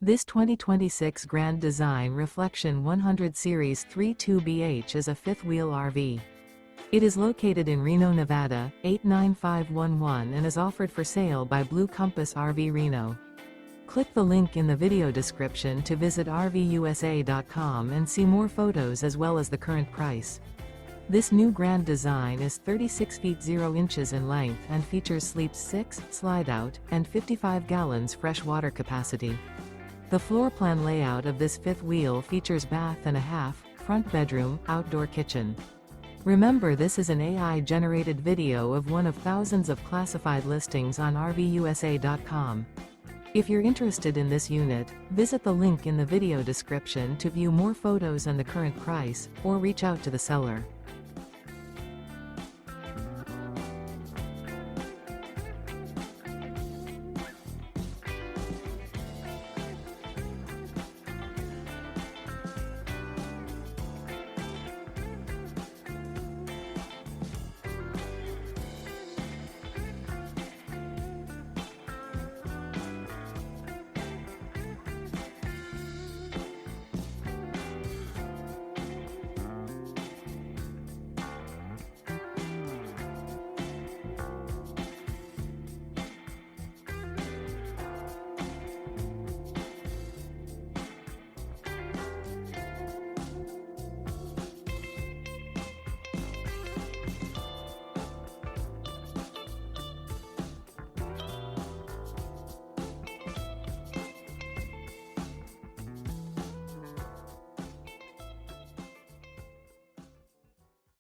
This 2026 Grand Design Reflection 100 Series 32BH is a fifth-wheel RV. It is located in Reno, Nevada, 89511 and is offered for sale by Blue Compass RV Reno. Click the link in the video description to visit RVUSA.com and see more photos as well as the current price. This new Grand Design is 36 feet 0 inches in length and features sleeps 6, slide-out, and 55 gallons fresh water capacity. The floor plan layout of this fifth wheel features bath and a half, front bedroom, outdoor kitchen. Remember, this is an AI-generated video of one of thousands of classified listings on RVUSA.com. If you're interested in this unit, visit the link in the video description to view more photos and the current price, or reach out to the seller.